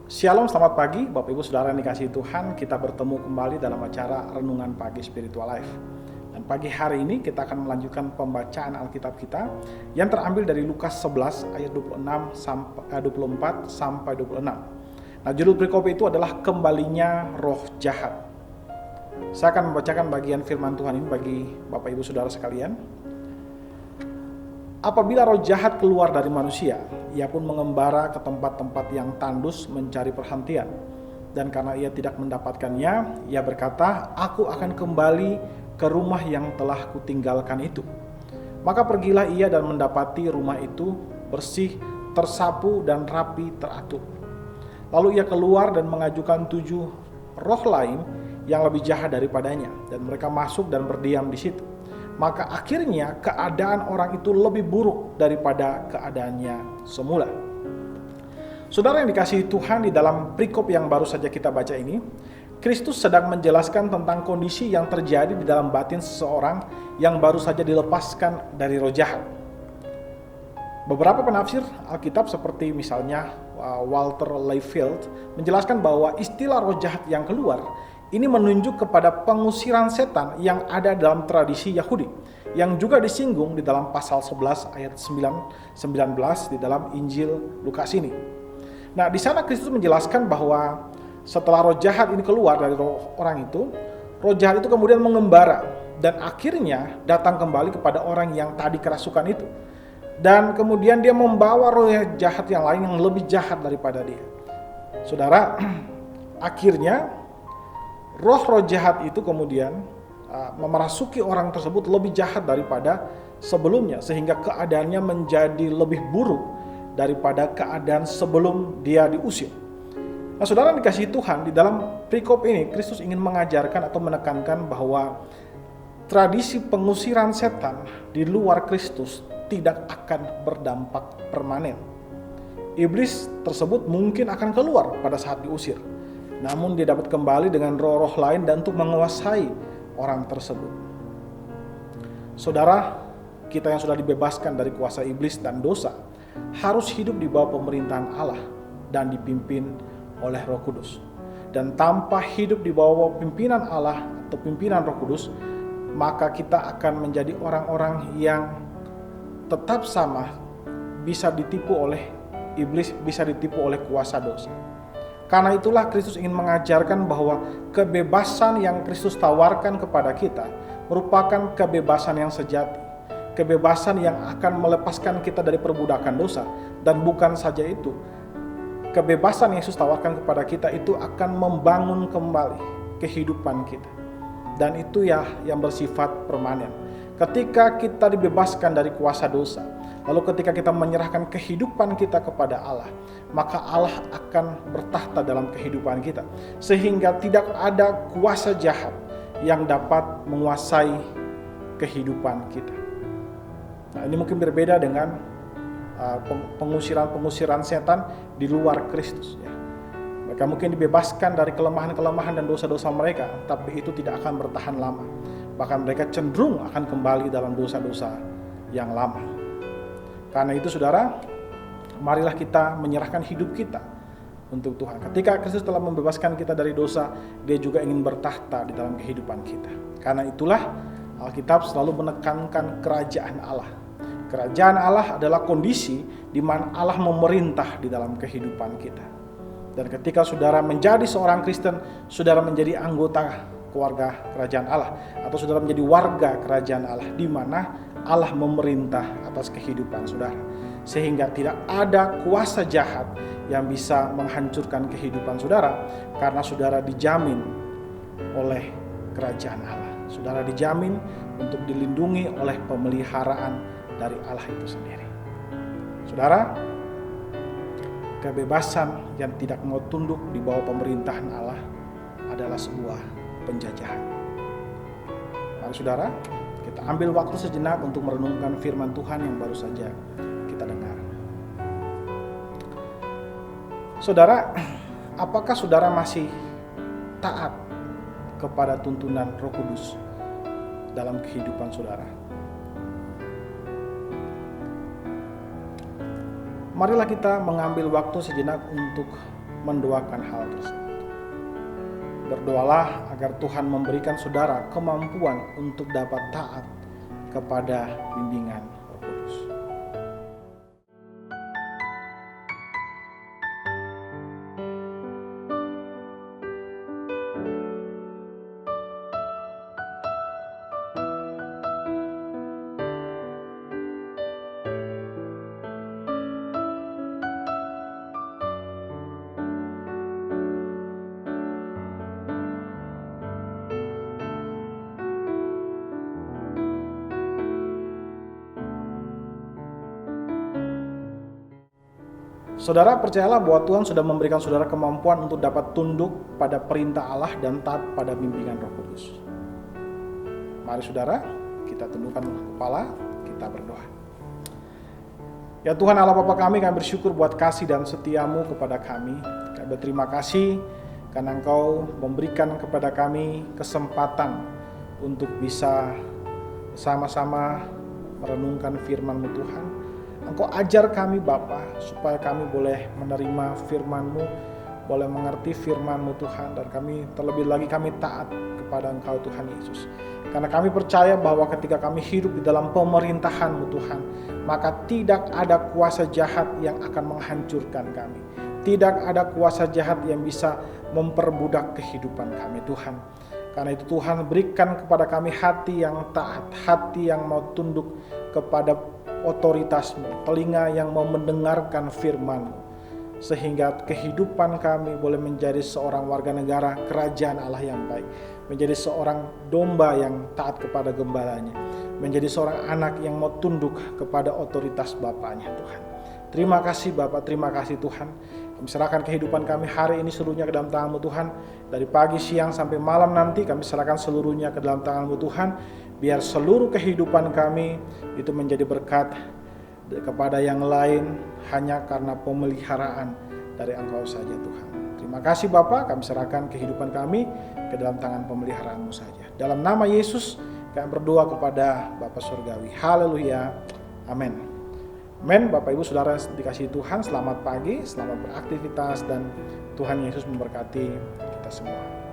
Shalom, selamat pagi Bapak Ibu Saudara yang dikasihi Tuhan. Kita bertemu kembali dalam acara Renungan Pagi Spiritual Life. Dan pagi hari ini kita akan melanjutkan pembacaan Alkitab kita yang terambil dari Lukas 11 ayat 24 sampai 26. Nah, judul perikop itu adalah kembalinya roh jahat. Saya akan membacakan bagian firman Tuhan ini bagi Bapak Ibu Saudara sekalian. Apabila roh jahat keluar dari manusia, ia pun mengembara ke tempat-tempat yang tandus mencari perhentian. Dan karena ia tidak mendapatkannya, ia berkata, "Aku akan kembali ke rumah yang telah kutinggalkan itu." Maka pergilah ia dan mendapati rumah itu bersih, tersapu dan rapi teratur. Lalu ia keluar dan mengajukan 7 roh lain yang lebih jahat daripadanya, dan mereka masuk dan berdiam di situ. Maka akhirnya keadaan orang itu lebih buruk daripada keadaannya semula. Saudara yang dikasihi Tuhan, di dalam perikop yang baru saja kita baca ini, Kristus sedang menjelaskan tentang kondisi yang terjadi di dalam batin seseorang yang baru saja dilepaskan dari roh jahat. Beberapa penafsir Alkitab seperti misalnya Walter Layfield menjelaskan bahwa istilah roh jahat yang keluar ini menunjuk kepada pengusiran setan yang ada dalam tradisi Yahudi, yang juga disinggung di dalam pasal 11 ayat 19 di dalam Injil Lukas ini. Nah, di sana Kristus menjelaskan bahwa setelah roh jahat ini keluar dari roh orang itu, roh jahat itu kemudian mengembara dan akhirnya datang kembali kepada orang yang tadi kerasukan itu. Dan kemudian dia membawa roh jahat yang lain yang lebih jahat daripada dia. Saudara, akhirnya roh-roh jahat itu kemudian memerasuki orang tersebut lebih jahat daripada sebelumnya, sehingga keadaannya menjadi lebih buruk daripada keadaan sebelum dia diusir. Nah, saudara yang dikasihi Tuhan, di dalam perikop ini Kristus ingin mengajarkan atau menekankan bahwa tradisi pengusiran setan di luar Kristus tidak akan berdampak permanen. Iblis tersebut mungkin akan keluar pada saat diusir, namun dia dapat kembali dengan roh-roh lain dan untuk menguasai orang tersebut. Saudara, kita yang sudah dibebaskan dari kuasa iblis dan dosa harus hidup di bawah pemerintahan Allah dan dipimpin oleh Roh Kudus. Dan tanpa hidup di bawah pimpinan Allah atau pimpinan Roh Kudus, maka kita akan menjadi orang-orang yang tetap sama, bisa ditipu oleh iblis, bisa ditipu oleh kuasa dosa. Karena itulah Kristus ingin mengajarkan bahwa kebebasan yang Kristus tawarkan kepada kita merupakan kebebasan yang sejati. Kebebasan yang akan melepaskan kita dari perbudakan dosa. Dan bukan saja itu, kebebasan yang Yesus tawarkan kepada kita itu akan membangun kembali kehidupan kita. Dan itu ya yang bersifat permanen. Ketika kita dibebaskan dari kuasa dosa, lalu ketika kita menyerahkan kehidupan kita kepada Allah, maka Allah akan bertahta dalam kehidupan kita. Sehingga tidak ada kuasa jahat yang dapat menguasai kehidupan kita. Nah, ini mungkin berbeda dengan pengusiran setan di luar Kristus. Ya. Mereka mungkin dibebaskan dari kelemahan-kelemahan dan dosa-dosa mereka, tapi itu tidak akan bertahan lama. Bahkan mereka cenderung akan kembali dalam dosa-dosa yang lama. Karena itu saudara, marilah kita menyerahkan hidup kita untuk Tuhan. Ketika Kristus telah membebaskan kita dari dosa, Dia juga ingin bertahta di dalam kehidupan kita. Karena itulah Alkitab selalu menekankan kerajaan Allah. Kerajaan Allah adalah kondisi di mana Allah memerintah di dalam kehidupan kita. Dan ketika saudara menjadi seorang Kristen, saudara menjadi anggota keluarga kerajaan Allah, atau saudara menjadi warga kerajaan Allah, di mana Allah memerintah atas kehidupan saudara, sehingga tidak ada kuasa jahat yang bisa menghancurkan kehidupan saudara, karena saudara dijamin oleh kerajaan Allah. Saudara dijamin untuk dilindungi oleh pemeliharaan dari Allah itu sendiri. Saudara, kebebasan yang tidak mau tunduk di bawah pemerintahan Allah adalah sebuah penjajahan. Mari saudara, kita ambil waktu sejenak untuk merenungkan firman Tuhan yang baru saja kita dengar. Saudara, apakah saudara masih taat kepada tuntunan Roh Kudus dalam kehidupan saudara? Marilah kita mengambil waktu sejenak untuk mendoakan hal tersebut. Berdoalah agar Tuhan memberikan saudara kemampuan untuk dapat taat kepada bimbingan Roh Kudus. Saudara, percayalah bahwa Tuhan sudah memberikan saudara kemampuan untuk dapat tunduk pada perintah Allah dan taat pada bimbingan Roh Kudus. Mari saudara, kita tundukkan kepala, kita berdoa. Ya Tuhan Allah Bapa kami bersyukur buat kasih dan setiamu kepada kami. Kami berterima kasih karena Engkau memberikan kepada kami kesempatan untuk bisa sama-sama merenungkan firman-Mu Tuhan. Engkau ajar kami Bapa supaya kami boleh menerima firman-Mu, boleh mengerti firman-Mu Tuhan, dan kami terlebih lagi kami taat kepada Engkau Tuhan Yesus. Karena kami percaya bahwa ketika kami hidup di dalam pemerintahan-Mu Tuhan, maka tidak ada kuasa jahat yang akan menghancurkan kami. Tidak ada kuasa jahat yang bisa memperbudak kehidupan kami Tuhan. Karena itu Tuhan berikan kepada kami hati yang taat, hati yang mau tunduk kepada otoritas-Mu, telinga yang mau mendengarkan firman-Mu, sehingga kehidupan kami boleh menjadi seorang warga negara kerajaan Allah yang baik, menjadi seorang domba yang taat kepada gembalanya, menjadi seorang anak yang mau tunduk kepada otoritas Bapaknya Tuhan. Terima kasih Bapak, terima kasih Tuhan. Kami serahkan kehidupan kami hari ini seluruhnya ke dalam tangan-Mu Tuhan. Dari pagi, siang, sampai malam nanti kami serahkan seluruhnya ke dalam tangan-Mu Tuhan. Biar seluruh kehidupan kami itu menjadi berkat kepada yang lain hanya karena pemeliharaan dari Engkau saja Tuhan. Terima kasih Bapa, kami serahkan kehidupan kami ke dalam tangan pemeliharaan-Mu saja. Dalam nama Yesus kami berdoa kepada Bapa Surgawi. Haleluya. Amin. Amin. Bapak Ibu Saudara dikasihi Tuhan, selamat pagi, selamat beraktivitas, dan Tuhan Yesus memberkati kita semua.